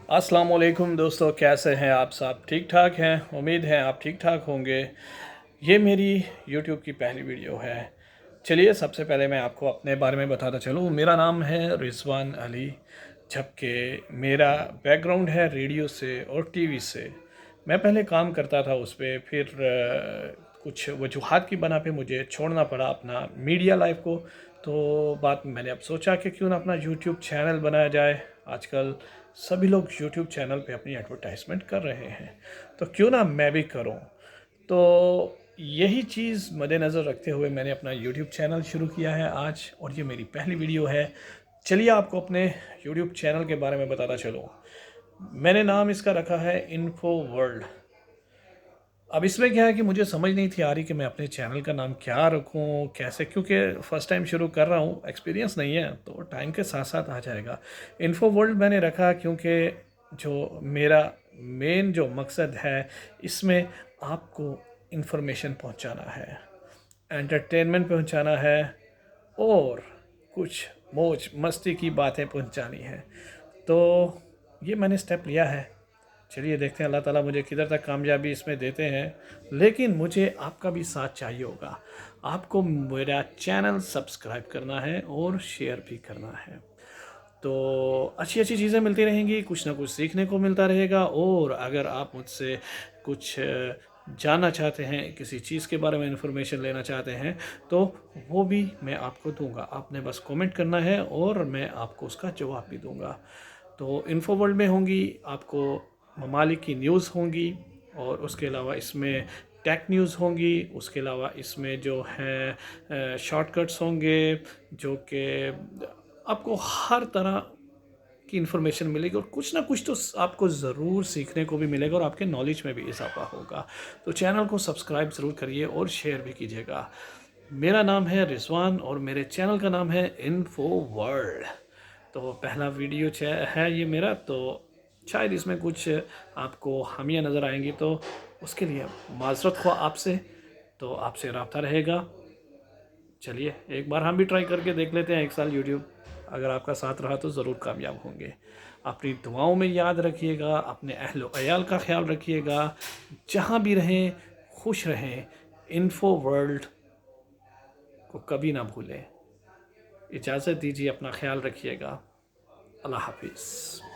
अस्सलाम वालेकुम दोस्तों, कैसे हैं आप सब? ठीक ठाक हैं? उम्मीद है आप ठीक ठाक होंगे। ये मेरी यूट्यूब की पहली वीडियो है। चलिए सबसे पहले मैं आपको अपने बारे में बताता चलूँ। मेरा नाम है रिजवान अली, जबकि मेरा बैकग्राउंड है रेडियो से और टीवी से। मैं पहले काम करता था उस पे, फिर कुछ वजूहात की बना पे मुझे छोड़ना पड़ा अपना मीडिया लाइफ को। तो बात मैंने अब सोचा कि क्यों ना अपना यूट्यूब चैनल बनाया जाए। आजकल सभी लोग यूट्यूब चैनल पे अपनी एडवर्टाइजमेंट कर रहे हैं, तो क्यों ना मैं भी करूं। तो यही चीज़ मद्देनज़र रखते हुए मैंने अपना यूट्यूब चैनल शुरू किया है आज, और ये मेरी पहली वीडियो है। चलिए आपको अपने यूट्यूब चैनल के बारे में बताता चलूँ। मैंने नाम इसका रखा है इन्फो वर्ल्ड। अब इसमें क्या है कि मुझे समझ नहीं थी आ रही कि मैं अपने चैनल का नाम क्या रखूं, कैसे, क्योंकि फ़र्स्ट टाइम शुरू कर रहा हूं, एक्सपीरियंस नहीं है, तो टाइम के साथ साथ आ जाएगा। इन्फो वर्ल्ड मैंने रखा क्योंकि जो मेरा मेन जो मकसद है, इसमें आपको इंफॉर्मेशन पहुंचाना है, एंटरटेनमेंट पहुंचाना है, और कुछ मौज मस्ती की बातें पहुंचानी है। तो ये मैंने स्टेप लिया है। चलिए देखते हैं अल्लाह ताला मुझे किधर तक कामयाबी इसमें देते हैं। लेकिन मुझे आपका भी साथ चाहिए होगा। आपको मेरा चैनल सब्सक्राइब करना है और शेयर भी करना है। तो अच्छी अच्छी चीज़ें मिलती रहेंगी, कुछ ना कुछ सीखने को मिलता रहेगा। और अगर आप मुझसे कुछ जानना चाहते हैं, किसी चीज़ के बारे में इंफॉर्मेशन लेना चाहते हैं, तो वो भी मैं आपको दूंगा। आपने बस कमेंट करना है और मैं आपको उसका जवाब भी दूंगा। तो इन्फो वर्ल्ड में होंगी आपको ममालिक की न्यूज़ होंगी, और उसके अलावा इसमें टेक न्यूज़ होंगी। उसके अलावा इसमें जो है शॉर्टकट्स होंगे, जो कि आपको हर तरह की इन्फॉर्मेशन मिलेगी, और कुछ ना कुछ तो आपको ज़रूर सीखने को भी मिलेगा और आपके नॉलेज में भी इजाफा होगा। तो चैनल को सब्सक्राइब ज़रूर करिए और शेयर भी कीजिएगा। मेरा नाम है रिजवान और मेरे चैनल का नाम है इन्फो वर्ल्ड। तो पहला वीडियो है ये मेरा, तो शायद इसमें कुछ आपको खामियां नज़र आएंगी, तो उसके लिए माजरत खो आपसे। तो आपसे रब्ता रहेगा। चलिए एक बार हम भी ट्राई करके देख लेते हैं, एक साल यूट्यूब। अगर आपका साथ रहा तो ज़रूर कामयाब होंगे। अपनी दुआओं में याद रखिएगा, अपने अहलो अयाल का ख्याल रखिएगा। जहाँ भी रहें खुश रहें। इन्फो वर्ल्ड को कभी ना भूलें। इजाज़त दीजिए, अपना ख्याल रखिएगा। अल्लाह हाफिज़।